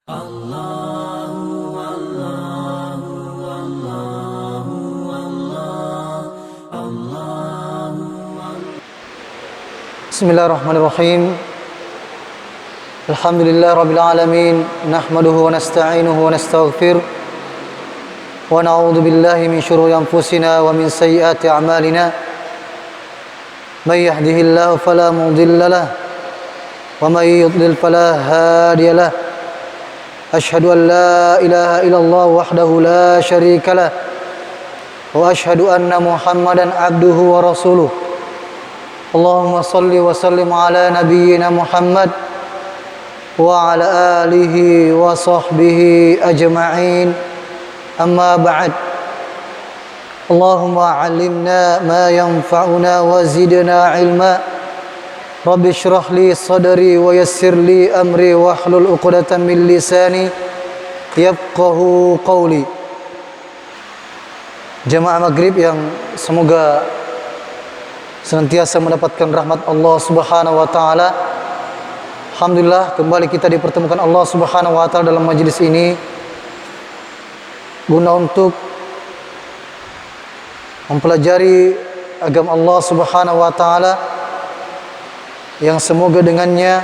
Bismillahirrahmanirrahim. Alhamdulillah rabbil alamin, nahmaduhu wa nasta'inuhu wa nastaghfir wa na'udzu billahi min shururi anfusina wa min sayyiati a'malina. May yahdihillahu fala mudilla lahu wa may yudlil fala hadiya lahu. Ashhadu an la ilaha illallah wahdahu la syarika lahu wa ashhadu anna Muhammadan abduhu wa rasuluh. Allahumma salli wa sallim ala nabiyyina Muhammad wa ala alihi wa sahbihi ajma'in. Amma ba'd. Allahumma 'allimna ma yanfa'una wa zidna 'ilma. Rabbi shrah li sadri wa yassir li amri wa hlul 'uqdatam min lisani yafqahu qawli. Jemaah Maghrib yang semoga senantiasa mendapatkan rahmat Allah Subhanahu wa taala. Alhamdulillah kembali kita dipertemukan Allah Subhanahu wa taala dalam majelis ini guna untuk mempelajari agama Allah Subhanahu wa taala yang semoga dengannya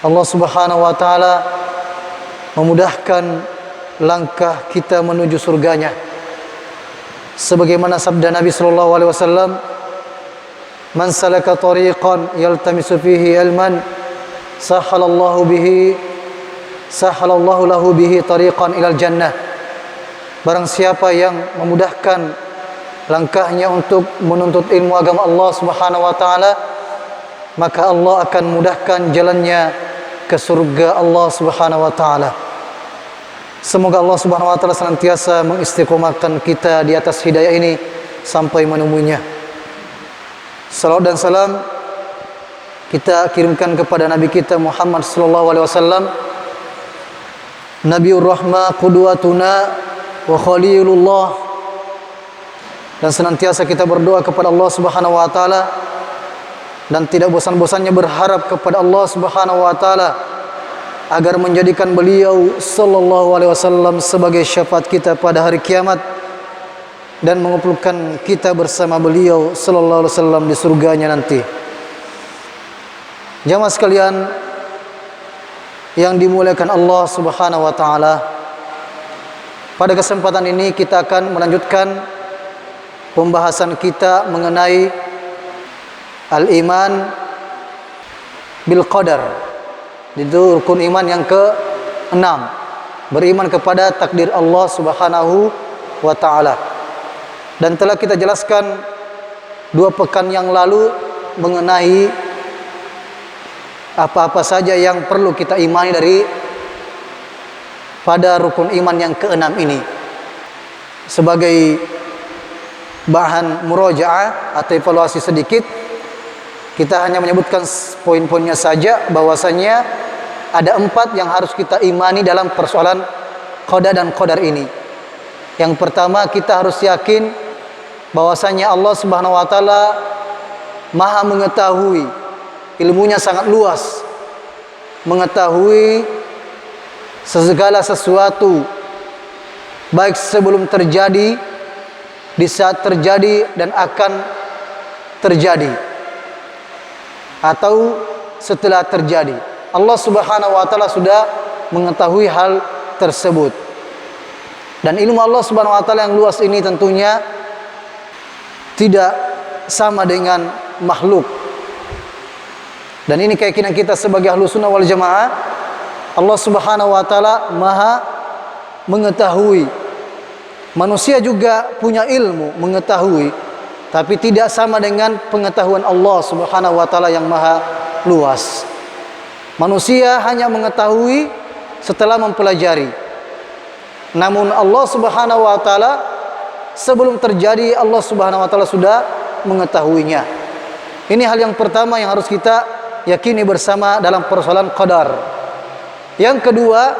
Allah Subhanahu wa taala memudahkan langkah kita menuju surganya. Sebagaimana sabda Nabi sallallahu alaihi wasallam, "Man salaka tariqan yaltamisu fihi ilman, sahalallahu lahu bihi tariqan ilal jannah." Barang siapa yang memudahkan langkahnya untuk menuntut ilmu agama Allah Subhanahu wa taala, maka Allah akan mudahkan jalannya ke surga Allah Subhanahu wa taala. Semoga Allah Subhanahu wa taala senantiasa mengistiqomahkan kita di atas hidayah ini sampai menemuinya. Salawat dan salam kita kirimkan kepada Nabi kita Muhammad sallallahu alaihi wasallam, Nabiur Rahmah, qudwatuna wa khalilullah. Dan senantiasa kita berdoa kepada Allah Subhanahu wa taala dan tidak bosan-bosannya berharap kepada Allah Subhanahu wa taala agar menjadikan beliau sallallahu alaihi wasallam sebagai syafaat kita pada hari kiamat dan mengumpulkan kita bersama beliau sallallahu alaihi wasallam di surganya nanti. Jamaah sekalian yang dimuliakan Allah Subhanahu wa taala, pada kesempatan ini kita akan melanjutkan pembahasan kita mengenai al-iman bil qadar. Itu rukun iman yang ke-6, beriman kepada takdir Allah Subhanahu wa taala. Dan telah kita jelaskan 2 pekan yang lalu mengenai apa-apa saja yang perlu kita imani dari pada rukun iman yang ke-6 ini. Sebagai bahan murajaah atau evaluasi sedikit, kita hanya menyebutkan poin-poinnya saja, bahwasanya ada 4 yang harus kita imani dalam persoalan qada dan qadar ini. Yang pertama, kita harus yakin bahwasanya Allah Subhanahu wa taala Maha mengetahui, ilmunya sangat luas, mengetahui segala sesuatu, baik sebelum terjadi, di saat terjadi dan akan terjadi, atau setelah terjadi. Allah Subhanahu wa taala sudah mengetahui hal tersebut. Dan ilmu Allah Subhanahu wa taala yang luas ini tentunya tidak sama dengan makhluk. Dan ini keyakinan kita sebagai Ahlus Sunnah wal Jamaah. Allah Subhanahu wa taala Maha mengetahui. Manusia juga punya ilmu, mengetahui, tapi tidak sama dengan pengetahuan Allah Subhanahu wa taala yang maha luas. Manusia hanya mengetahui setelah mempelajari. Namun Allah Subhanahu wa taala sebelum terjadi, Allah Subhanahu wa taala sudah mengetahuinya. Ini hal yang pertama yang harus kita yakini bersama dalam persoalan qadar. Yang kedua,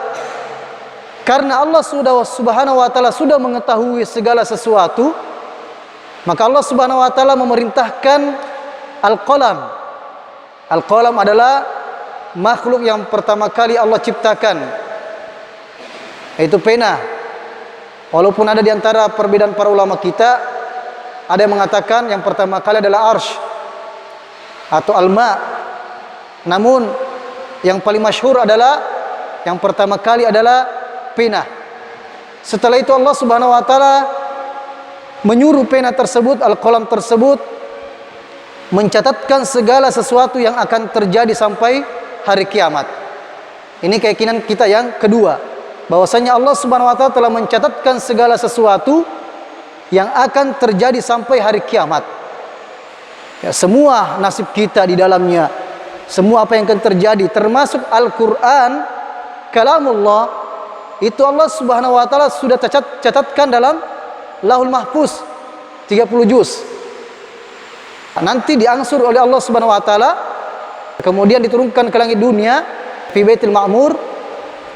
karena Allah Subhanahu wa taala sudah mengetahui segala sesuatu, maka Allah Subhanahu wa taala memerintahkan al-qalam. Al-qalam adalah makhluk yang pertama kali Allah ciptakan, yaitu pena. Walaupun ada di antara perbedaan para ulama kita, ada yang mengatakan yang pertama kali adalah arsy atau alma. Namun yang paling masyhur adalah yang pertama kali adalah pena. Setelah itu Allah Subhanahu wa taala menyuruh pena tersebut, al-qalam tersebut, mencatatkan segala sesuatu yang akan terjadi sampai hari kiamat. Ini keyakinan kita yang kedua, bahwasanya Allah Subhanahu wa taala telah mencatatkan segala sesuatu yang akan terjadi sampai hari kiamat. Ya, semua nasib kita di dalamnya, semua apa yang akan terjadi, termasuk Al-Qur'an, kalamullah, itu Allah Subhanahu wa taala sudah catatkan dalam Lauhul Mahfuz 30 juz. Nanti diangsur oleh Allah Subhanahu wa taala, kemudian diturunkan ke langit dunia, fi Baitul Ma'mur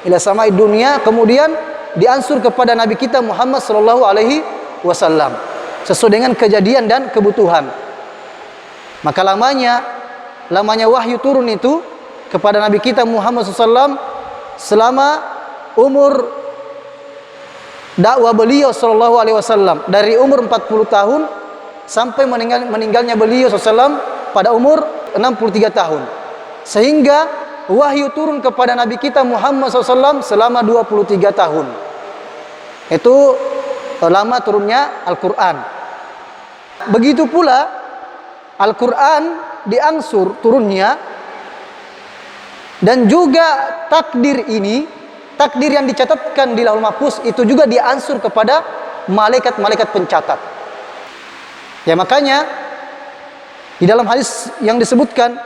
ila samai dunia, kemudian diansur kepada Nabi kita Muhammad sallallahu alaihi wasallam sesuai dengan kejadian dan kebutuhan. Maka lamanya wahyu turun itu kepada Nabi kita Muhammad SAW selama umur dakwah beliau sallallahu alaihi wasallam, dari umur 40 tahun sampai meninggalnya beliau SAW pada umur 63 tahun. Sehingga wahyu turun kepada Nabi kita Muhammad SAW selama 23 tahun. Itu lama turunnya Al-Quran. Begitu pula Al-Quran diangsur turunnya, dan juga takdir ini, takdir yang dicatatkan di Lauhul Mahfuz itu juga diansur kepada malaikat-malaikat pencatat. Ya, makanya di dalam hadis yang disebutkan,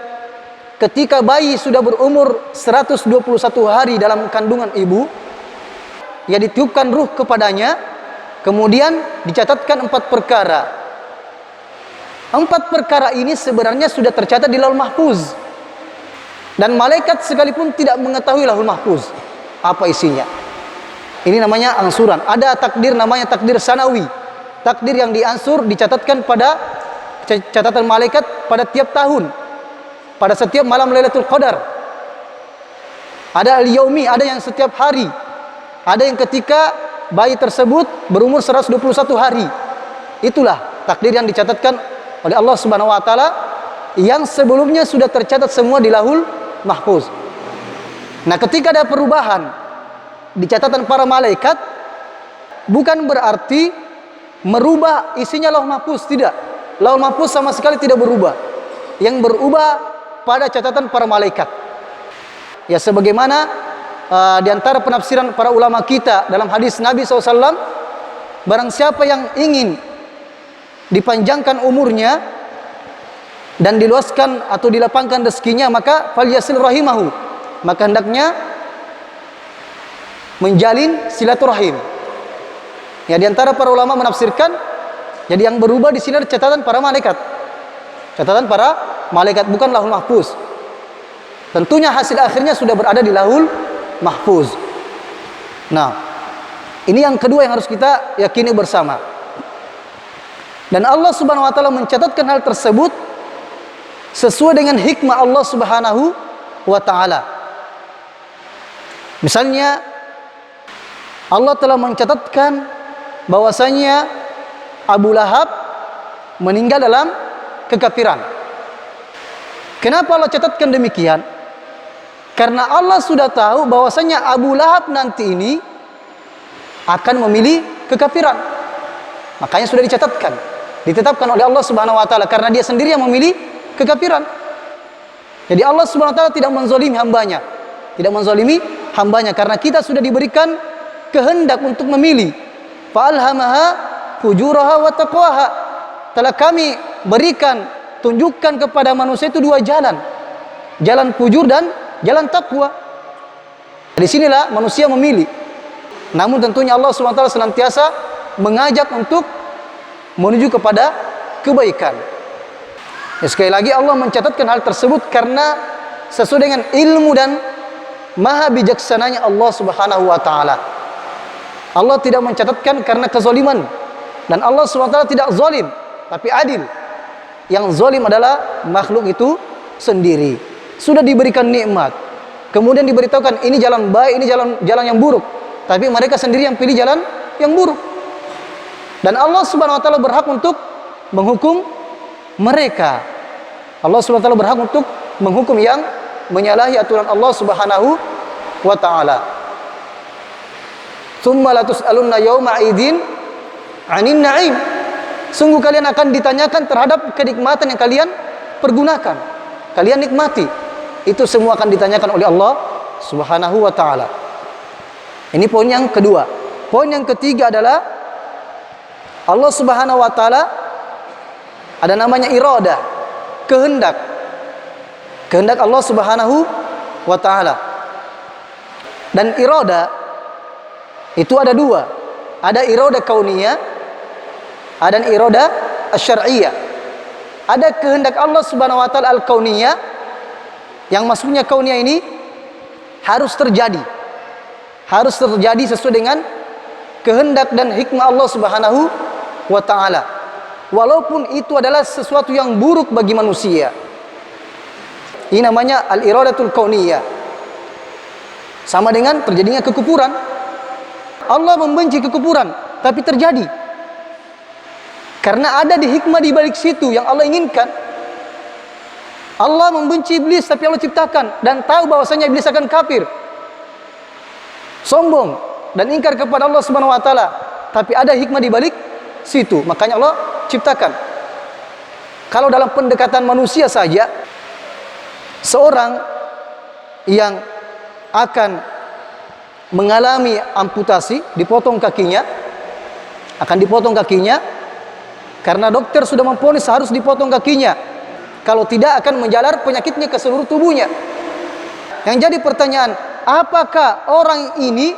ketika bayi sudah berumur 121 hari dalam kandungan ibu, ya ditiupkan ruh kepadanya, kemudian dicatatkan 4 perkara. 4 perkara ini sebenarnya sudah tercatat di Lauhul Mahfuz, dan malaikat sekalipun tidak mengetahui Lauhul Mahfuz apa isinya. Ini namanya angsuran. Ada takdir namanya takdir sanawi, takdir yang diansur, dicatatkan pada catatan malaikat pada tiap tahun, pada setiap malam Lailatul Qadar. Ada al-yaumi, ada yang setiap hari, ada yang ketika bayi tersebut berumur 121 hari. Itulah takdir yang dicatatkan oleh Allah Subhanahu wa taala, yang sebelumnya sudah tercatat semua di Lauhul Mahfuz. Nah, ketika ada perubahan di catatan para malaikat, bukan berarti merubah isinya Lauhul Mahfuz, tidak. Lauhul Mahfuz sama sekali tidak berubah. Yang berubah pada catatan para malaikat. Ya, sebagaimana di antara penafsiran para ulama kita dalam hadis Nabi SAW, barang siapa yang ingin dipanjangkan umurnya dan diluaskan atau dilapangkan rezekinya, maka falyasil rahimahu, maka hendaknya menjalin silaturahim. Ya, di antara para ulama menafsirkan, jadi yang berubah di sini adalah catatan para malaikat. Catatan para malaikat, bukan Lauhul Mahfuz. Tentunya hasil akhirnya sudah berada di Lauhul Mahfuz. Nah, ini yang kedua yang harus kita yakini bersama. Dan Allah Subhanahu wa taala mencatatkan hal tersebut sesuai dengan hikmah Allah Subhanahu wa taala. Misalnya Allah telah mencatatkan bahwasanya Abu Lahab meninggal dalam kekafiran. Kenapa Allah catatkan demikian? Karena Allah sudah tahu bahwasanya Abu Lahab nanti ini akan memilih kekafiran. Makanya sudah dicatatkan, ditetapkan oleh Allah Subhanahu wa taala, karena dia sendiri yang memilih kekafiran. Jadi Allah Subhanahu wa taala tidak menzalimi hambanya. Tidak menzalimi hambanya, karena kita sudah diberikan kehendak untuk memilih. Fa'alhamaha fujuraha wa taqwaha. Telah kami berikan, tunjukkan kepada manusia itu 2 jalan. Jalan fujur dan jalan takwa. Di sinilah manusia memilih. Namun tentunya Allah Subhanahu wa taala senantiasa mengajak untuk menuju kepada kebaikan. Ya, sekali lagi Allah mencatatkan hal tersebut karena sesuai dengan ilmu dan maha bijaksananya Allah Subhanahu wa taala. Allah tidak mencatatkan karena kezaliman, dan Allah Subhanahu wa taala tidak zalim, tapi adil. Yang zalim adalah makhluk itu sendiri. sudah diberikan nikmat, kemudian diberitahukan ini jalan baik, ini jalan yang buruk, tapi mereka sendiri yang pilih jalan yang buruk. Dan Allah Subhanahu wa taala berhak untuk menghukum mereka. Allah Subhanahu wa taala berhak untuk menghukum yang menyalahi aturan Allah Subhanahu wa taala. Tsumma latus'alunna yauma idzin 'anin na'im. Sungguh kalian akan ditanyakan terhadap kenikmatan yang kalian pergunakan, kalian nikmati. Itu semua akan ditanyakan oleh Allah Subhanahu wa taala. Ini poin yang kedua. Poin yang ketiga adalah Allah Subhanahu wa taala ada namanya iradah, kehendak. Kehendak Allah Subhanahu wa taala. Dan iradah itu ada dua. Ada iradah kauniyah, ada iradah asy-syar'iyyah. Ada kehendak Allah Subhanahu wa taala al-kauniyah, yang maksudnya kauniyah ini harus terjadi. Harus terjadi sesuai dengan kehendak dan hikmah Allah Subhanahu wa taala. Walaupun itu adalah sesuatu yang buruk bagi manusia. Ini namanya al-iradatul kauniyah. Sama dengan terjadinya kekufuran. Allah membenci kekufuran, tapi terjadi. Karena ada di hikmah di balik situ yang Allah inginkan. Allah membenci iblis, tapi Allah ciptakan dan tahu bahwasanya iblis akan kafir, sombong dan ingkar kepada Allah Subhanahu wa taala, tapi ada hikmah di balik situ, makanya Allah ciptakan. Kalau dalam pendekatan manusia saja, seorang yang akan mengalami amputasi, dipotong kakinya, akan dipotong kakinya karena dokter sudah memvonis harus dipotong kakinya. Kalau tidak akan menjalar penyakitnya ke seluruh tubuhnya. Yang jadi pertanyaan, apakah orang ini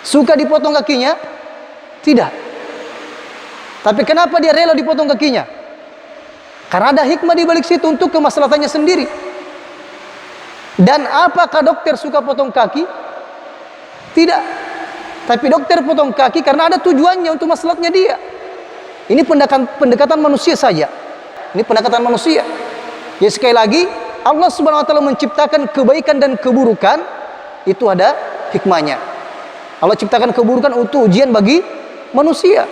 suka dipotong kakinya? Tidak. Tapi kenapa dia rela dipotong kakinya? Karena ada hikmah di balik situ untuk kemaslahatannya sendiri. Dan apakah dokter suka potong kaki? Tidak. Tapi dokter potong kaki karena ada tujuannya untuk maslahatnya dia. Ini pendekatan manusia saja. Ini pendekatan manusia. Ya, sekali lagi Allah Subhanahu wa taala menciptakan kebaikan dan keburukan, itu ada hikmahnya. Allah ciptakan keburukan untuk ujian bagi manusia.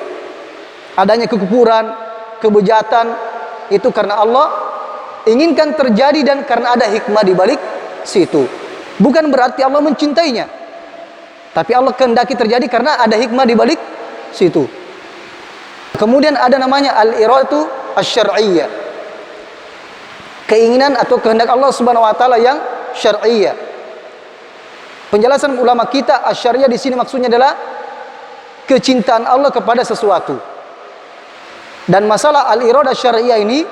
Adanya kekufuran, kebejatan, itu karena Allah inginkan terjadi dan karena ada hikmah di balik situ. Bukan berarti Allah mencintainya, tapi Allah kehendaki terjadi karena ada hikmah di balik situ. Kemudian ada namanya al-iradatu asy-syar'iyyah. Keinginan atau kehendak Allah Subhanahu wa taala yang syar'iyyah. Penjelasan ulama kita, asy-syar'iyyah di sini maksudnya adalah kecintaan Allah kepada sesuatu. Dan masalah al-iradah syar'iyyah ini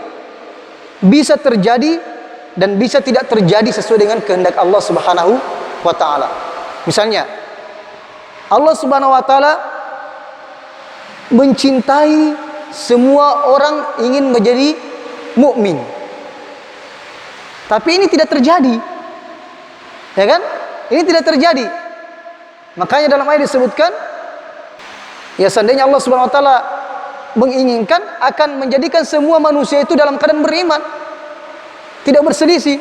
bisa terjadi dan bisa tidak terjadi sesuai dengan kehendak Allah Subhanahu wa taala. Misalnya, Allah Subhanahu wa taala mencintai semua orang ingin menjadi mukmin. Tapi ini tidak terjadi. Ya kan? Ini tidak terjadi. Makanya dalam ayat disebutkan, ya seandainya Allah Subhanahu wa taala menginginkan akan menjadikan semua manusia itu dalam keadaan beriman, tidak berselisih.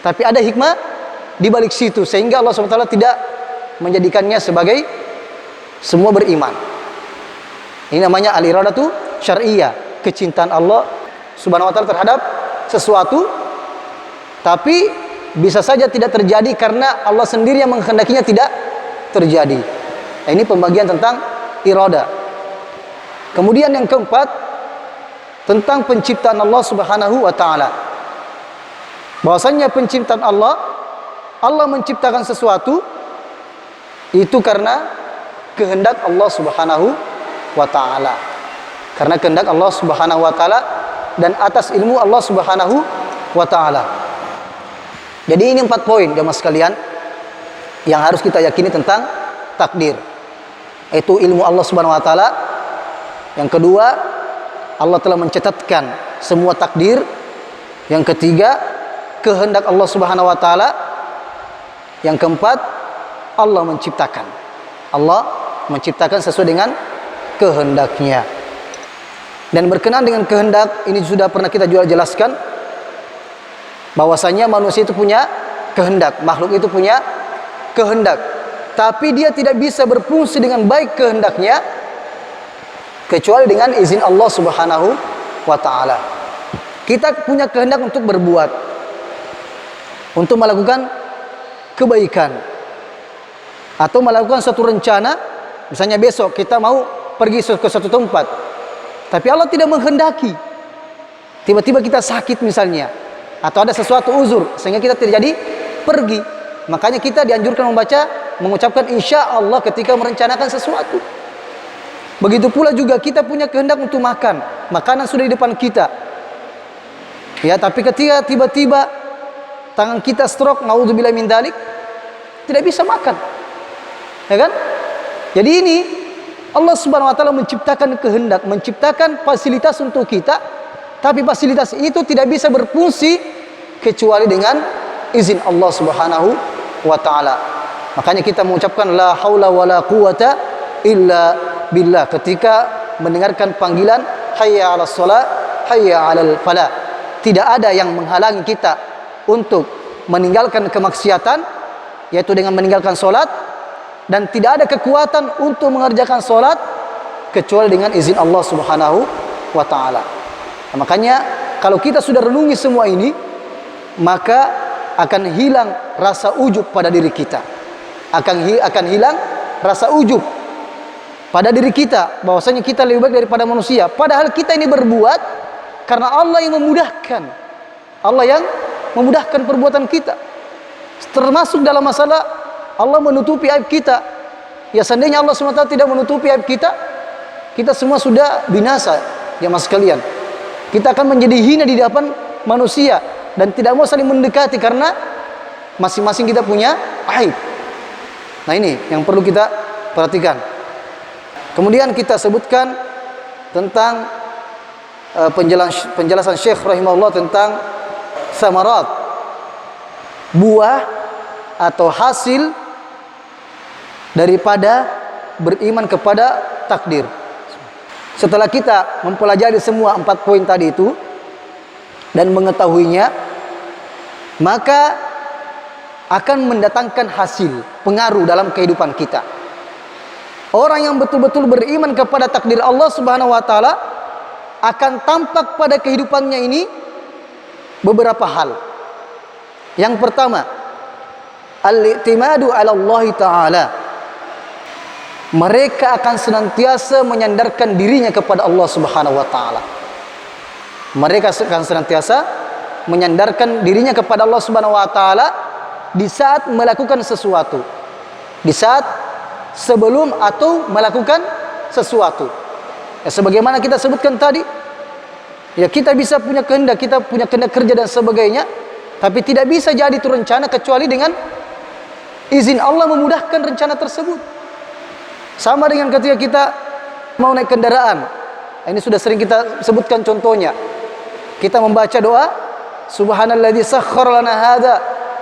Tapi ada hikmah di balik situ sehingga Allah Subhanahu wa taala tidak menjadikannya sebagai semua beriman. Ini namanya al-iradatu syar'iyyah, kecintaan Allah Subhanahu wa taala terhadap sesuatu, tapi bisa saja tidak terjadi karena Allah sendiri yang menghendakinya tidak terjadi. Nah, ini pembagian tentang iradah. Kemudian yang keempat, tentang penciptaan Allah Subhanahu wa taala. Bahwasanya penciptaan Allah, Allah menciptakan sesuatu itu karena kehendak Allah Subhanahu wa taala. Karena kehendak Allah Subhanahu wa taala dan atas ilmu Allah Subhanahu wa taala. Jadi ini 4 poin jemaah sekalian yang harus kita yakini tentang takdir. Itu ilmu Allah Subhanahu wa taala. Yang kedua, Allah telah mencatatkan semua takdir. Yang ketiga, kehendak Allah Subhanahu wa taala. Yang keempat, Allah menciptakan. Allah menciptakan sesuai dengan kehendaknya. Dan berkenaan dengan kehendak, ini sudah pernah kita juga jelaskan. bahwasanya manusia itu punya kehendak, makhluk itu punya kehendak, tapi dia tidak bisa berfungsi dengan baik kehendaknya kecuali dengan izin Allah Subhanahu wa taala. Kita punya kehendak untuk berbuat, untuk melakukan kebaikan, atau melakukan suatu rencana. Misalnya besok kita mau pergi ke suatu tempat, tapi Allah tidak menghendaki. Tiba-tiba kita sakit misalnya, atau ada sesuatu uzur sehingga kita tidak jadi pergi. Makanya kita dianjurkan mengucapkan insya Allah ketika merencanakan sesuatu. Begitu pula juga kita punya kehendak untuk makan, makanan sudah di depan kita, ya, tapi ketika tiba-tiba tangan kita stroke, naudzubillah min dzalik, tidak bisa makan, ya kan? Jadi ini Allah Subhanahu wa taala menciptakan kehendak, menciptakan fasilitas untuk kita, tapi fasilitas itu tidak bisa berfungsi kecuali dengan izin Allah Subhanahu wa taala. Makanya kita mengucapkan la haula wala quwata illa billah ketika mendengarkan panggilan hayya 'alas shalah, hayya 'alal falah. Tidak ada yang menghalangi kita untuk meninggalkan kemaksiatan, yaitu dengan meninggalkan solat, dan tidak ada kekuatan untuk mengerjakan solat kecuali dengan izin Allah Subhanahu wa taala. Nah, makanya kalau kita sudah renungi semua ini, maka akan hilang rasa ujub pada diri kita. Akan hilang rasa ujub pada diri kita, bahwasanya kita lebih baik daripada manusia. Padahal kita ini berbuat karena Allah yang memudahkan. Allah yang memudahkan perbuatan kita. Termasuk dalam masalah Allah menutupi aib kita. Ya, seandainya Allah SWT tidak menutupi aib kita, kita semua sudah binasa, ya mas sekalian. Kita akan menjadi hina di hadapan manusia dan tidak mau saling mendekati karena masing-masing kita punya aib. Nah, ini yang perlu kita perhatikan. Kemudian kita sebutkan tentang penjelasan Syekh rahimahullah tentang samarat, buah atau hasil daripada beriman kepada takdir. Setelah kita mempelajari semua 4 poin tadi itu dan mengetahuinya, maka akan mendatangkan hasil, pengaruh dalam kehidupan kita. Orang yang betul-betul beriman kepada takdir Allah Subhanahu wa taala akan tampak pada kehidupannya ini beberapa hal. Yang pertama, al-i'timadu 'ala Allah taala. Mereka akan senantiasa menyandarkan dirinya kepada Allah Subhanahu wa taala. Mereka akan senantiasa menyandarkan dirinya kepada Allah Subhanahu wa taala di saat melakukan sesuatu. Di saat sebelum atau melakukan sesuatu. Ya, sebagaimana kita sebutkan tadi, ya kita bisa punya kehendak, kita punya kehendak kerja dan sebagainya, tapi tidak bisa jadi itu rencana kecuali dengan izin Allah memudahkan rencana tersebut. Sama dengan ketika kita mau naik kendaraan. Ini sudah sering kita sebutkan contohnya. Kita membaca doa, Subhanalladzi sakhkhara lana hadza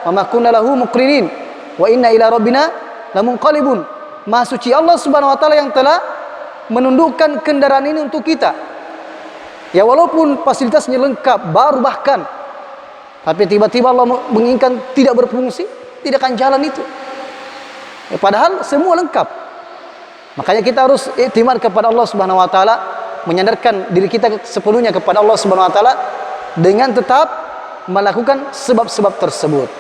wa ma kunna lahu muqrinin wa inna ila rabbina lamunqalibun. Maha suci Allah Subhanahu wa taala yang telah menundukkan kendaraan ini untuk kita. Ya, walaupun fasilitasnya lengkap, baru bahkan, tapi tiba-tiba Allah menginginkan tidak berfungsi, tidak akan jalan itu. Ya, padahal semua lengkap. Makanya kita harus iktimad kepada Allah Subhanahu wa taala, menyandarkan diri kita sepenuhnya kepada Allah Subhanahu wa taala dengan tetap melakukan sebab-sebab tersebut.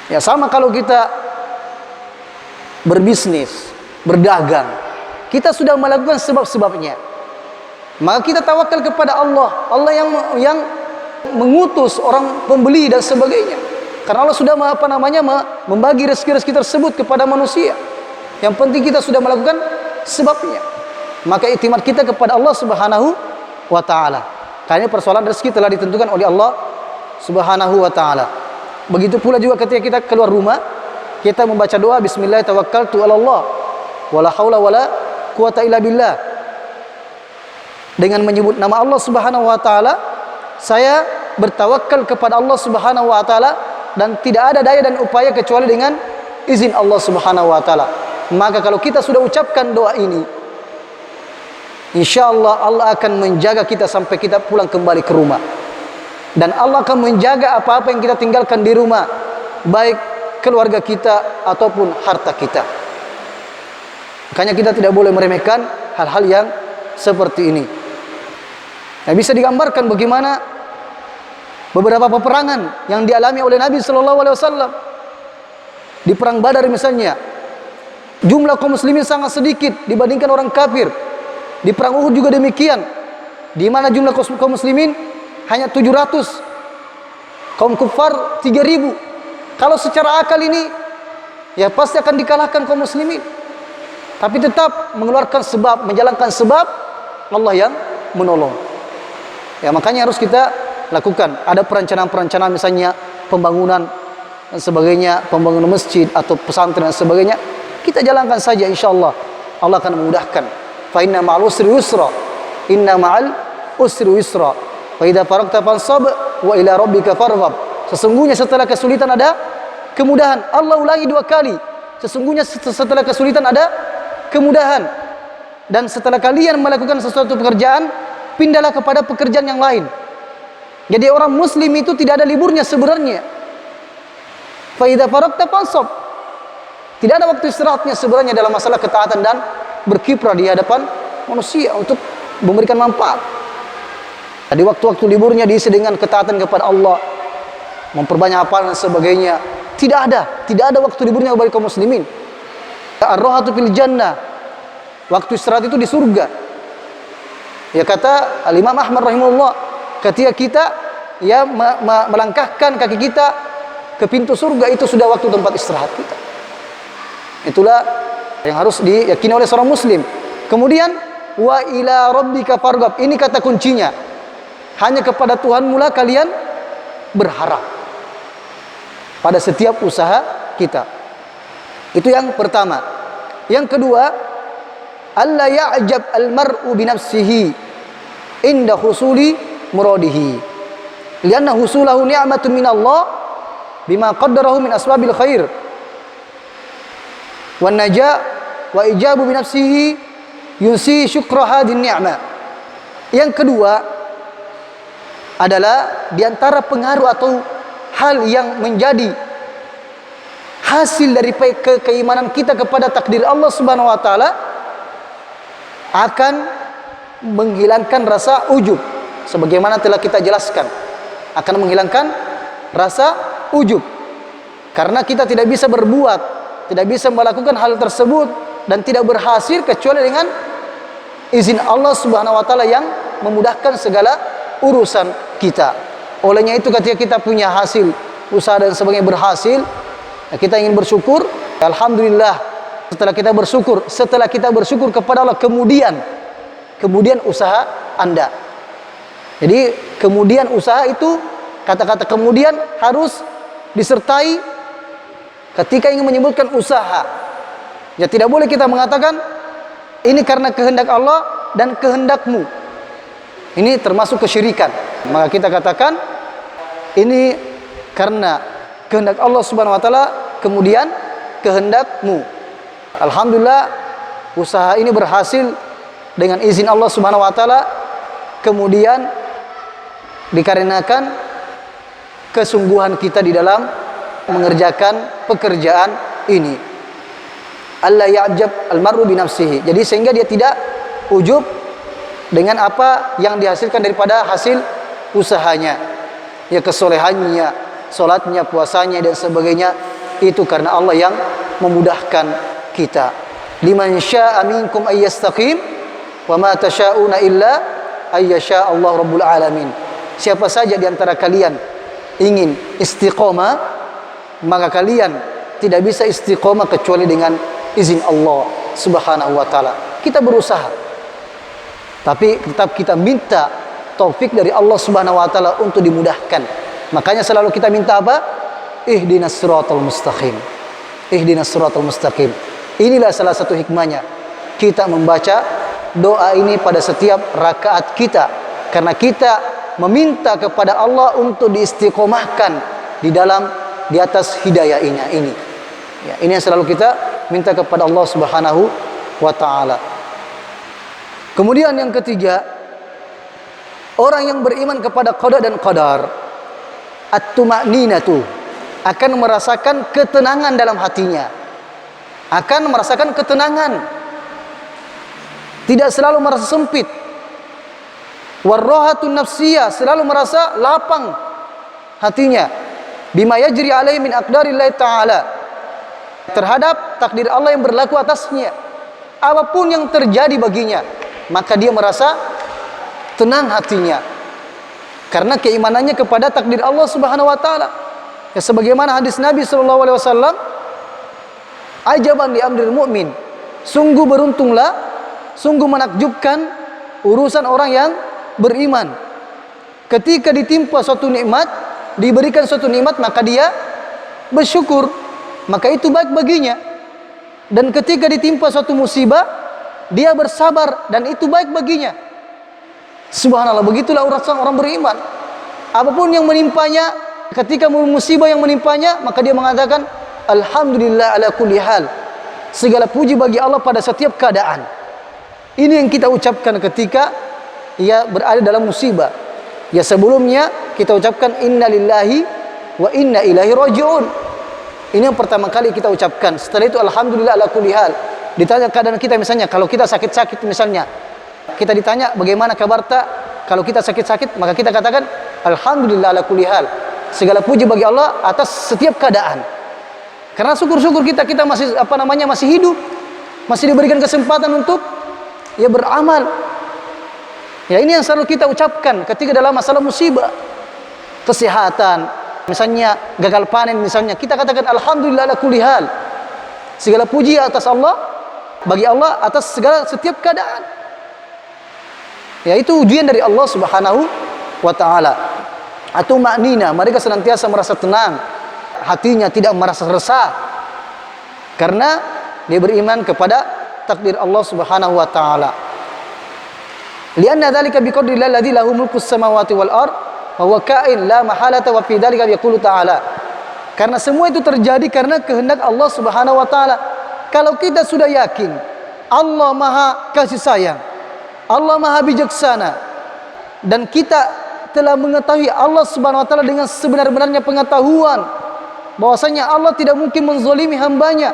Ya, sama kalau kita berbisnis, berdagang, kita sudah melakukan sebab-sebabnya, maka kita tawakal kepada Allah. Allah yang mengutus orang pembeli dan sebagainya, karena Allah sudah membagi rezeki-rezeki tersebut kepada manusia. Yang penting kita sudah melakukan sebabnya, maka iktimad kita kepada Allah Subhanahu wa taala. Karena persoalan rezeki telah ditentukan oleh Allah Subhanahu wa taala. Begitu pula juga ketika kita keluar rumah, kita membaca doa bismillah tawakkaltu 'ala Allah wala haula wala quwata illa billah. Dengan menyebut nama Allah Subhanahu wa taala, saya bertawakal kepada Allah Subhanahu wa taala dan tidak ada daya dan upaya kecuali dengan izin Allah Subhanahu wa taala. Maka kalau kita sudah ucapkan doa ini, insyaallah Allah akan menjaga kita sampai kita pulang kembali ke rumah. Dan Allah akan menjaga apa-apa yang kita tinggalkan di rumah, baik keluarga kita ataupun harta kita. Makanya kita tidak boleh meremehkan hal-hal yang seperti ini. Nah, bisa digambarkan bagaimana beberapa peperangan yang dialami oleh Nabi Shallallahu Alaihi Wasallam. Di perang Badar misalnya, jumlah kaum muslimin sangat sedikit dibandingkan orang kafir. Di perang Uhud juga demikian, di mana jumlah kaum muslimin hanya 700, kaum kufar 3000. Kalau secara akal ini, ya pasti akan dikalahkan kaum muslimin. Tapi tetap mengeluarkan sebab, menjalankan sebab, Allah yang menolong. Ya, makanya harus kita lakukan. Ada perencanaan-perencanaan misalnya pembangunan dan sebagainya, pembangunan masjid atau pesantren dan sebagainya, kita jalankan saja, insyaallah Allah akan memudahkan. Fa inna ma'al usri yusra, inna ma'al usri yusra, wa idza faragta fansab wa ila rabbika farghab. Sesungguhnya setelah kesulitan ada kemudahan. Allah ulangi 2 kali. Sesungguhnya setelah kesulitan ada kemudahan. Dan setelah kalian melakukan sesuatu pekerjaan, pindahlah kepada pekerjaan yang lain. Jadi orang muslim itu tidak ada liburnya sebenarnya. Fa idza faragta fansab. Tidak ada waktu istirahatnya sebenarnya dalam masalah ketaatan dan berkiprah di hadapan manusia untuk memberikan manfaat. Jadi waktu-waktu liburnya diisi dengan ketaatan kepada Allah, memperbanyak hafalan dan sebagainya. Tidak ada waktu liburnya bagi kaum muslimin. Ar-rahatu fil jannah. Waktu istirahat itu di surga. Ya kata Al-Imam Ahmad rahimahullah, ketika kita ya melangkahkan kaki kita ke pintu surga, itu sudah waktu tempat istirahat kita. Itulah yang harus diyakini oleh seorang muslim. Kemudian wa ila rabbika farghab. Ini kata kuncinya. Hanya kepada Tuhan mula kalian berharap pada setiap usaha kita. Itu yang pertama. Yang kedua, alla ya'jab al-mar'u bi nafsihi inda husuli muradihi. Lianna husulahu ni'matun min Allah bima qaddarahu min asbabil khair. Wan najaa wa ijabu bi nafsihi yunsi syukra hadhihi ni'mah. Yang kedua adalah diantara pengaruh atau hal yang menjadi hasil dari keimanan kita kepada takdir Allah Subhanahu wa taala akan menghilangkan rasa ujub, sebagaimana telah kita jelaskan, akan menghilangkan rasa ujub karena kita tidak bisa berbuat, tidak bisa melakukan hal tersebut dan tidak berhasil kecuali dengan izin Allah Subhanahu wa taala yang memudahkan segala urusan kita. Olehnya itu ketika kita punya hasil usaha dan sebagainya berhasil, kita ingin bersyukur, alhamdulillah. Setelah kita bersyukur kepada Allah, kemudian usaha Anda. Jadi kemudian usaha itu, kata-kata kemudian harus disertai ketika ingin menyebutkan usaha. Ya tidak boleh kita mengatakan ini karena kehendak Allah dan kehendakmu. Ini termasuk kesyirikan. Maka kita katakan ini karena kehendak Allah Subhanahu wa taala, kemudian kehendakmu. Alhamdulillah usaha ini berhasil dengan izin Allah Subhanahu wa taala, kemudian dikarenakan kesungguhan kita di dalam mengerjakan pekerjaan ini. Alla ya'jab al-mar'u bi nafsihi. Jadi sehingga dia tidak ujub dengan apa yang dihasilkan daripada hasil usahanya. Ya kesolehannya, salatnya, puasanya dan sebagainya, itu karena Allah yang memudahkan kita. Liman syaa'a minkum ay yastaqim wa ma tasyauna illa ay yasha Allah rabbul alamin. Siapa saja di antara kalian ingin istiqomah, maka kalian tidak bisa istiqomah kecuali dengan izin Allah Subhanahu wa taala. Kita berusaha, tapi tetap kita minta taufik dari Allah Subhanahu wa taala untuk dimudahkan. Makanya selalu kita minta apa? Ihdinas siratal mustaqim. Ihdinas siratal mustaqim. Inilah salah satu hikmahnya kita membaca doa ini pada setiap rakaat kita, karena kita meminta kepada Allah untuk diistiqomahkan di atas hidayah ini. Ya, ini yang selalu kita minta kepada Allah Subhanahu wa taala. Kemudian yang ketiga, Orang yang beriman kepada qada dan qadar, at-tuma'ninatu, akan merasakan ketenangan dalam hatinya. Akan merasakan ketenangan. Tidak selalu merasa sempit. Warrahatun nafsiyah, selalu merasa lapang hatinya. Bima yajri alaihi min aqdarillahi ta'ala, terhadap takdir Allah yang berlaku atasnya. Apapun yang terjadi baginya, maka dia merasa tenang hatinya. Karena keimanannya kepada takdir Allah Subhanahu wa taala. Ya, sebagaimana hadis Nabi sallallahu alaihi wasallam, ajaban li amril mu'min, sungguh beruntunglah, sungguh menakjubkan urusan orang yang beriman. Ketika ditimpa suatu nikmat, diberikan suatu nikmat, maka dia bersyukur, maka itu baik baginya. Dan ketika ditimpa suatu musibah, dia bersabar, dan itu baik baginya. Subhanallah, begitulah urusan orang beriman. Apapun yang menimpanya, ketika musibah yang menimpanya, maka dia mengatakan alhamdulillah ala kulli hal, segala puji bagi Allah pada setiap keadaan. Ini yang kita ucapkan ketika ia berada dalam musibah. Ya, sebelumnya kita ucapkan inna lillahi wa inna ilaihi raji'un. Ini yang pertama kali kita ucapkan. Setelah itu alhamdulillah ala kulli hal. Ditanya keadaan kita, misalnya kalau kita sakit-sakit, misalnya kita ditanya bagaimana kabar tak, kalau kita sakit-sakit, maka kita katakan alhamdulillah ala kulli hal, segala puji bagi Allah atas setiap keadaan. Karena syukur-syukur kita masih masih hidup, masih diberikan kesempatan untuk ya beramal. Ya, ini yang selalu kita ucapkan ketika dalam masalah musibah, kesehatan, misalnya gagal panen, misalnya kita katakan alhamdulillah ala kulli hal, segala puji atas Allah, bagi Allah atas setiap keadaan. Ya, itu ujian dari Allah Subhanahu wa taala. Atau maknina, mereka senantiasa merasa tenang, hatinya tidak merasa resah, karena dia beriman kepada takdir Allah Subhanahu wa taala. Lianna dzalika biqadrillah alladzi lahu mulkus samawati wal ard wa huwa ka'in la mahalata, wa fi dzalika yaqulu ta'ala. Karena semua itu terjadi karena kehendak Allah Subhanahu wa taala. Kalau kita sudah yakin Allah Maha kasih sayang, Allah Maha bijaksana, dan kita telah mengetahui Allah Subhanahu wa taala dengan sebenar-benarnya pengetahuan bahwasanya Allah tidak mungkin menzalimi hambanya,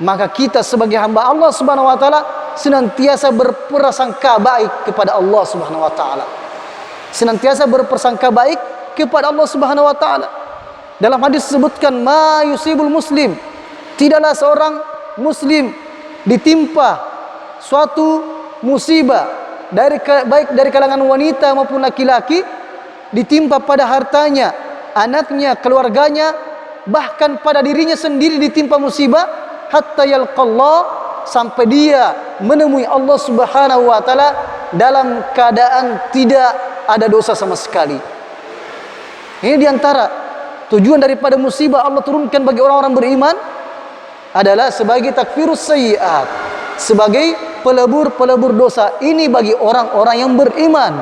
maka kita sebagai hamba Allah Subhanahu wa taala senantiasa berprasangka baik kepada Allah Subhanahu wa taala. Senantiasa berprasangka baik kepada Allah Subhanahu wa taala. Dalam hadis disebutkan ma yusibul muslim, tidaklah seorang muslim ditimpa suatu musibah baik dari kalangan wanita maupun laki-laki, ditimpa pada hartanya, anaknya, keluarganya, bahkan pada dirinya sendiri ditimpa musibah, hatta yalqallah, sampai dia menemui Allah Subhanahu wa taala dalam keadaan tidak ada dosa sama sekali. Ini diantara tujuan daripada musibah Allah turunkan bagi orang-orang beriman adalah sebagai takfirus sayyi'at, sebagai pelebur dosa. Ini bagi orang-orang yang beriman.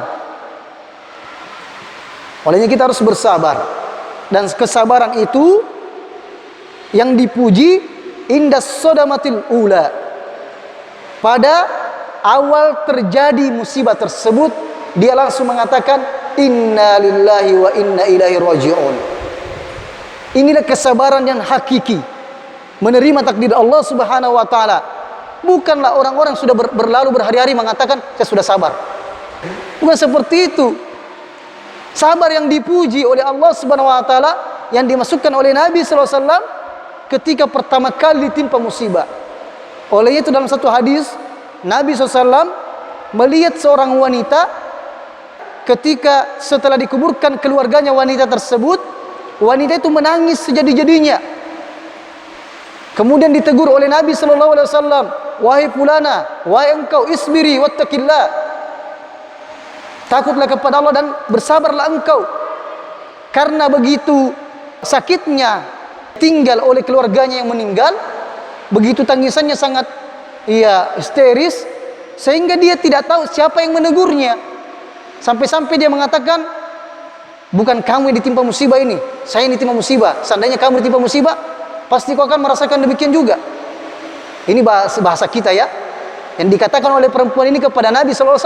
Olehnya kita harus bersabar, dan kesabaran itu yang dipuji indas sodamatil ula. Pada awal terjadi musibah tersebut, dia langsung mengatakan inna lillahi wa inna ilaihi raji'un. Inilah kesabaran yang hakiki, menerima takdir Allah Subhanahu wa taala. Bukanlah orang-orang sudah berlalu berhari-hari mengatakan saya sudah sabar. Bukan seperti itu. Sabar yang dipuji oleh Allah Subhanahu wa taala, yang dimasukkan oleh Nabi sallallahu alaihi wasallam ketika pertama kali ditimpa musibah. Oleh itu dalam satu hadis, Nabi SAW melihat seorang wanita ketika setelah dikuburkan keluarganya wanita tersebut, wanita itu menangis sejadi-jadinya. Kemudian ditegur oleh Nabi SAW, wahai fulana, wahai engkau, isbiri wattaqillah, takutlah kepada Allah dan bersabarlah engkau, karena begitu sakitnya tinggal oleh keluarganya yang meninggal, begitu tangisannya sangat histeris, sehingga dia tidak tahu siapa yang menegurnya. Sampai-sampai dia mengatakan, bukan kamu yang ditimpa musibah ini, saya yang ditimpa musibah. Seandainya kamu ditimpa musibah, pasti kau akan merasakan demikian juga. Ini bahasa kita ya, yang dikatakan oleh perempuan ini kepada Nabi SAW.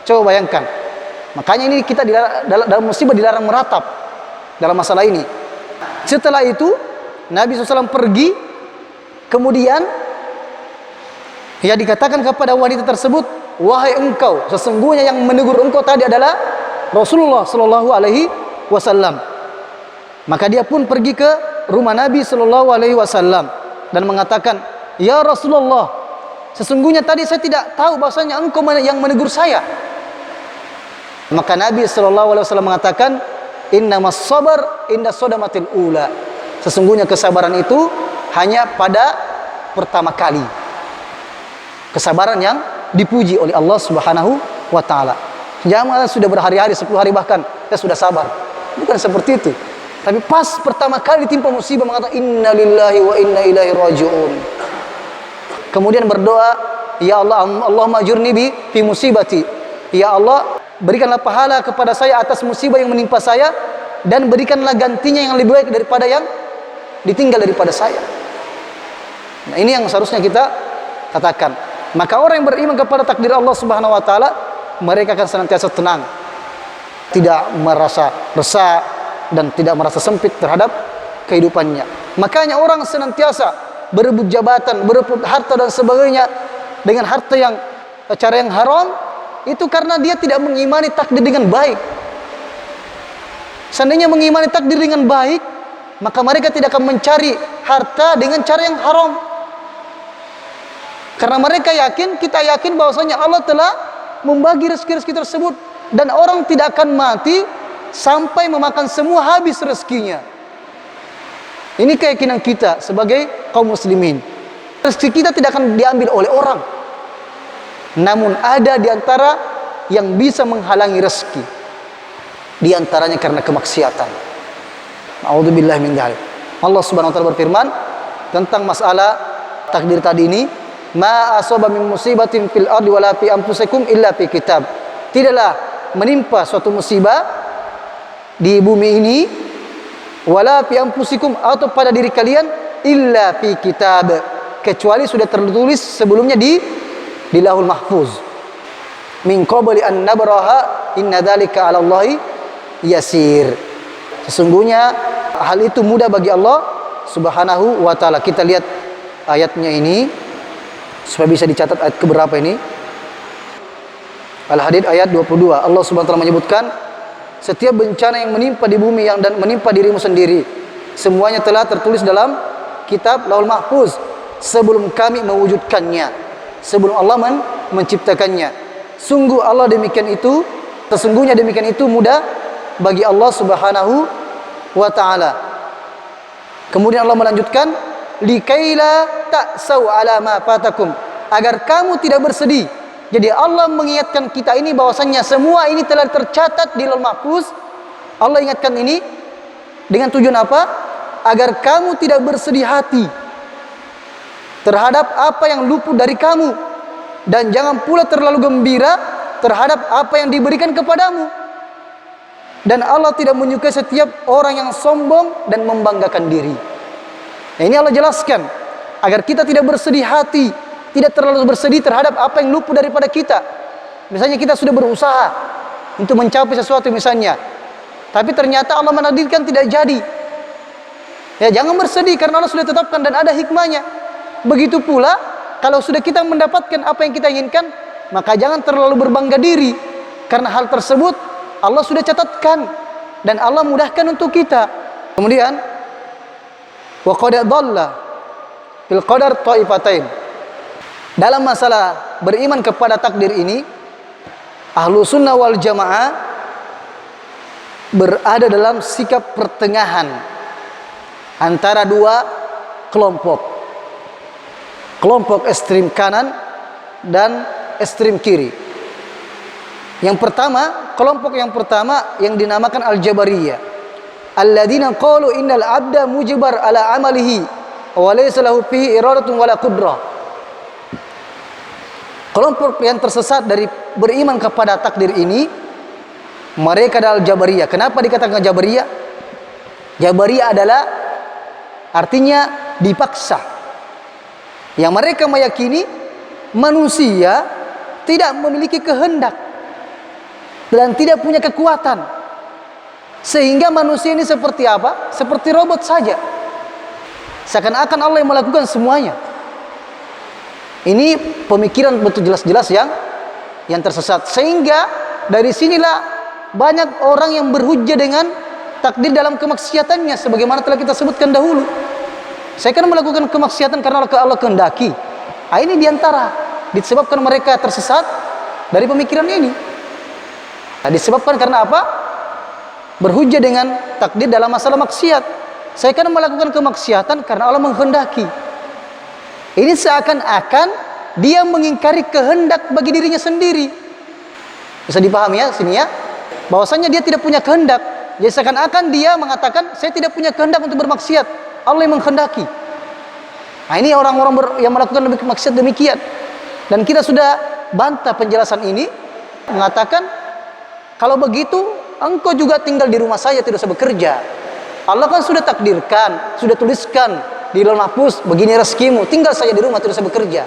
Coba bayangkan, Makanya ini kita dalam musibah dilarang meratap dalam masalah ini. Setelah itu Nabi SAW pergi, kemudian ya dikatakan kepada wanita tersebut, wahai engkau, sesungguhnya yang menegur engkau tadi adalah Rasulullah Sallallahu Alaihi Wasallam. Maka dia pun pergi ke rumah Nabi Sallallahu Alaihi Wasallam dan mengatakan, ya Rasulullah, sesungguhnya tadi saya tidak tahu bahasanya engkau yang menegur saya. Maka Nabi Sallallahu Alaihi Wasallam mengatakan, innamas sabar inda sodamatil ula. Sesungguhnya kesabaran itu hanya pada pertama kali. Kesabaran yang dipuji oleh Allah Subhanahu wa taala. Jangan sudah berhari-hari, 10 hari bahkan saya sudah sabar. Bukan seperti itu. Tapi pas pertama kali ditimpa musibah mengatakan innalillahi wa inna ilaihi rajiun. Kemudian berdoa, ya Allah, Allahumma ajurni fi musibati. Ya Allah, berikanlah pahala kepada saya atas musibah yang menimpa saya, dan berikanlah gantinya yang lebih baik daripada yang ditinggal daripada saya. Nah, ini yang seharusnya kita katakan. Maka orang yang beriman kepada takdir Allah Subhanahu wa taala, mereka akan senantiasa tenang, tidak merasa resah dan tidak merasa sempit terhadap kehidupannya. Makanya orang senantiasa berebut jabatan, berebut harta dan sebagainya dengan harta yang cara yang haram, itu karena dia tidak mengimani takdir dengan baik. Seandainya mengimani takdir dengan baik, maka mereka tidak akan mencari harta dengan cara yang haram. Karena mereka yakin, kita yakin bahwasanya Allah telah membagi rezeki-rezeki tersebut, dan orang tidak akan mati sampai memakan semua habis rezekinya. Ini keyakinan kita sebagai kaum muslimin. Rezeki kita tidak akan diambil oleh orang, namun ada di antara yang bisa menghalangi rezeki. Di antaranya karena kemaksiatan. A'udzubillahi min dzalik. Allah Subhanahu wa taala berfirman tentang masalah takdir tadi ini, ma asaba min musibatin fil ardi wala fi anfusikum illa fi kitab. Tidaklah menimpa suatu musibah di bumi ini, wala fi anfusikum, atau pada diri kalian, illa fi kitab, kecuali sudah tertulis sebelumnya di Lauhul Mahfuz. Min qabli an nabraha inna dzalika 'ala Allahi yasir. Sesungguhnya hal itu mudah bagi Allah Subhanahu wa taala. Kita lihat ayatnya ini supaya bisa dicatat ayat keberapa ini. Al-Hadid ayat 22. Allah Subhanahu wa taala menyebutkan, setiap bencana yang menimpa di bumi dan menimpa dirimu sendiri, semuanya telah tertulis dalam kitab Lauhul Mahfuz sebelum kami mewujudkannya, sebelum Allah menciptakannya. Sungguh Allah demikian itu, sesungguhnya demikian itu mudah bagi Allah Subhanahu wa taala. Kemudian Allah melanjutkan, likaila ta'sau ala ma fatakum, agar kamu tidak bersedih. Jadi Allah mengingatkan kita ini bahwasannya semua ini telah tercatat di Lauhul Mahfuz. Allah ingatkan ini dengan tujuan apa? Agar kamu tidak bersedih hati terhadap apa yang luput dari kamu, dan jangan pula terlalu gembira terhadap apa yang diberikan kepadamu. Dan Allah tidak menyukai setiap orang yang sombong dan membanggakan diri. Nah, ini Allah jelaskan agar kita tidak bersedih hati, tidak terlalu bersedih terhadap apa yang luput daripada kita. Misalnya kita sudah berusaha untuk mencapai sesuatu misalnya, tapi ternyata Allah menakdirkan tidak jadi. Ya, jangan bersedih karena Allah sudah tetapkan dan ada hikmahnya. Begitu pula kalau sudah kita mendapatkan apa yang kita inginkan, maka jangan terlalu berbangga diri, karena hal tersebut Allah sudah catatkan dan Allah mudahkan untuk kita. Kemudian wa qad dhalla fil qadar taifatain. Dalam masalah beriman kepada takdir ini, ahlu sunnah wal jamaah berada dalam sikap pertengahan antara dua kelompok. Kelompok ekstrim kanan dan ekstrim kiri. Yang pertama, kelompok yang pertama yang dinamakan Al-Jabariyah. Alladzina qalu innal abda mujbar ala amalihi wa laysa lahu fihi iradatun wala qudrah. Kelompok yang tersesat dari beriman kepada takdir ini, mereka adalah Jabariyah. Kenapa dikatakan Jabariyah? Jabariyah adalah artinya dipaksa. Yang mereka meyakini manusia tidak memiliki kehendak. dan tidak punya kekuatan, sehingga manusia ini seperti apa? Seperti robot saja. Seakan-akan Allah yang melakukan semuanya. Ini pemikiran betul jelas-jelas yang tersesat. Sehingga dari sinilah banyak orang yang berhujjah dengan takdir dalam kemaksiatannya, sebagaimana telah kita sebutkan dahulu. Saya kan melakukan kemaksiatan karena Allah kehendaki. Ini diantara disebabkan mereka tersesat dari pemikiran ini. Disebabkan karena apa? Berhujjah dengan takdir dalam masalah maksiat. Saya kan melakukan kemaksiatan karena Allah menghendaki. Ini seakan-akan dia mengingkari kehendak bagi dirinya sendiri. Bisa dipahami ya sini ya, bahwasanya dia tidak punya kehendak. Jadi seakan-akan dia mengatakan saya tidak punya kehendak untuk bermaksiat, Allah yang menghendaki. Ini orang-orang yang melakukan maksiat demikian. Dan kita sudah bantah penjelasan ini, mengatakan kalau begitu engkau juga tinggal di rumah saja, tidak usah bekerja. Allah kan sudah takdirkan, sudah tuliskan di Lauhul Mahfuz begini rezekimu, tinggal saja di rumah, tidak usah bekerja.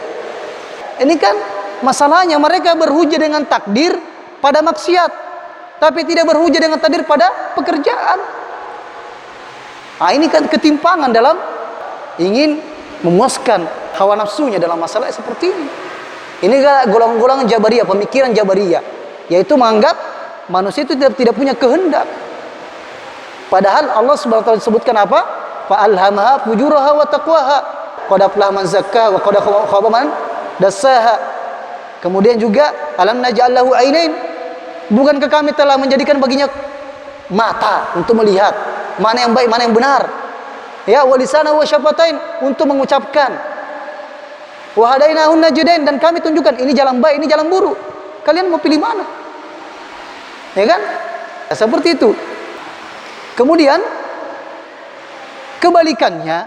Ini kan masalahnya, mereka berhujjah dengan takdir pada maksiat, tapi tidak berhujjah dengan takdir pada pekerjaan. Ini kan ketimpangan dalam ingin memuaskan hawa nafsunya dalam masalah seperti ini. Ini golongan-golongan Jabariyah, pemikiran Jabariyah, yaitu menganggap manusia itu tidak punya kehendak. Padahal Allah Subhanahu wa taala sebutkan apa? Fa alhamaha fujuraha wa taqwaha. Qad aflaha man zakkaha wa qad khaba man dassaha. Kemudian juga alam naj'al lahu ainain. Bukankah kami telah menjadikan baginya mata untuk melihat mana yang baik, mana yang benar. Ya, wa lisana wa syafatain, untuk mengucapkan. Wa hadainahun najdain, dan kami tunjukkan ini jalan baik, ini jalan buruk. Kalian mau pilih mana? Ya kan? Seperti itu. Kemudian kebalikannya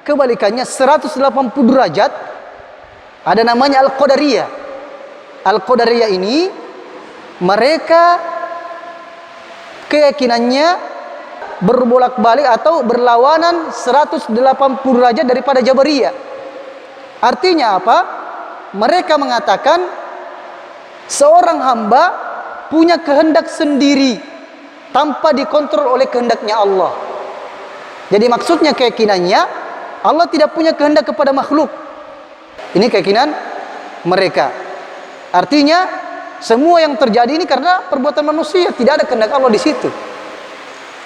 180 derajat, ada namanya Al-Qadariyah. Al-Qadariyah ini mereka keyakinannya berbolak-balik atau berlawanan 180 derajat daripada Jabariyah. Artinya apa? Mereka mengatakan seorang hamba punya kehendak sendiri tanpa dikontrol oleh kehendaknya Allah. Jadi maksudnya keyakinannya Allah tidak punya kehendak kepada makhluk. Ini keyakinan mereka. Artinya semua yang terjadi ini karena perbuatan manusia, tidak ada kehendak Allah di situ.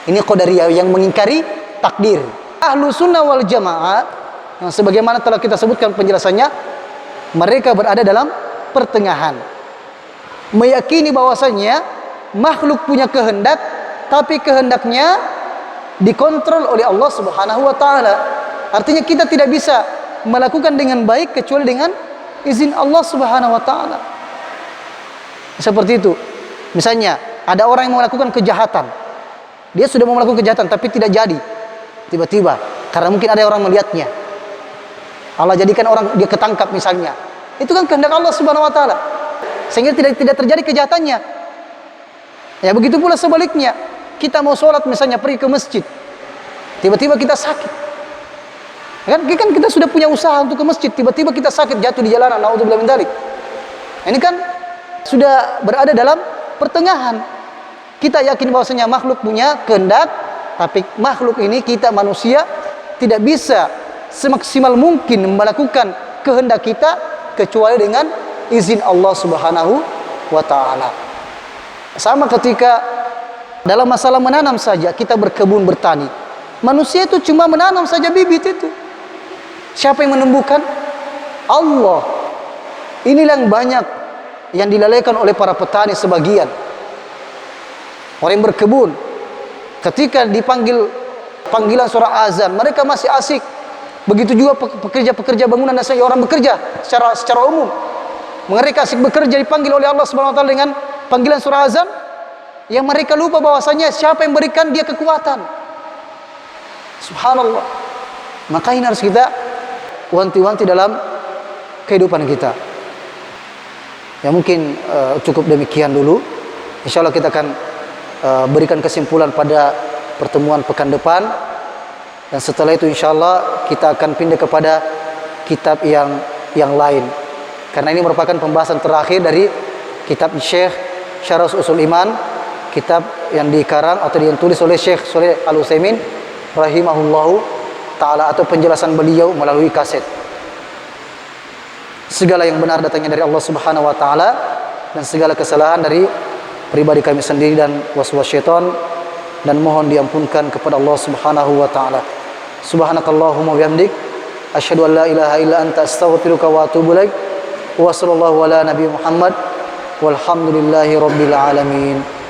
Ini Qadariyah yang mengingkari takdir. Ahlu sunnah wal jamaah, yang sebagaimana telah kita sebutkan penjelasannya, mereka berada dalam pertengahan, meyakini bahwasanya makhluk punya kehendak, tapi kehendaknya dikontrol oleh Allah Subhanahu wa taala. Artinya kita tidak bisa melakukan dengan baik kecuali dengan izin Allah Subhanahu wa taala. Seperti itu. Misalnya ada orang yang melakukan kejahatan. Dia sudah mau melakukan kejahatan tapi tidak jadi. Tiba-tiba karena mungkin ada orang melihatnya, Allah jadikan orang dia ketangkap misalnya. Itu kan kehendak Allah Subhanahu wa taala. Sehingga tidak terjadi kejahatannya. Ya begitu pula sebaliknya. Kita mau sholat misalnya, pergi ke masjid, tiba-tiba kita sakit. Kan kita sudah punya usaha untuk ke masjid, tiba-tiba kita sakit, jatuh di jalanan, naudzubillah min dzalik. Ini kan sudah berada dalam pertengahan. Kita yakin bahwasanya makhluk punya kehendak, tapi makhluk ini, kita manusia, tidak bisa semaksimal mungkin melakukan kehendak kita kecuali dengan izin Allah Subhanahu wa taala. Sama ketika dalam masalah menanam saja, kita berkebun bertani. Manusia itu cuma menanam saja bibit itu. Siapa yang menumbuhkan? Allah. Inilah yang banyak yang dilalaikan oleh para petani sebagian. Orang yang berkebun, ketika dipanggil panggilan suara azan, mereka masih asik. Begitu juga pekerja-pekerja bangunan dan orang bekerja secara umum. Mereka asik bekerja, dipanggil oleh Allah Subhanahu wa taala dengan panggilan suara azan, yang mereka lupa bahwasanya siapa yang berikan dia kekuatan. Subhanallah. Maka ini harus kita wanti-wanti dalam kehidupan kita. Ya mungkin cukup demikian dulu. Insyaallah kita akan berikan kesimpulan pada pertemuan pekan depan, dan setelah itu insyaallah kita akan pindah kepada kitab yang lain, karena ini merupakan pembahasan terakhir dari kitab Syekh Syarah Usul Iman, kitab yang dikarang atau yang tulis oleh Syekh Shalih Al-Utsaimin rahimahullahu taala, atau penjelasan beliau melalui kaset. Segala yang benar datangnya dari Allah Subhanahu wa taala, dan segala kesalahan dari pribadi kami sendiri dan waswas syaitan, dan mohon diampunkan kepada Allah Subhanahu wa taala. Subhanakallahumma bihamdik asyhadu an la ilaha illa anta astaghfiruka wa atubu ilaik. Wa sallallahu ala nabi Muhammad walhamdulillahi rabbil alamin.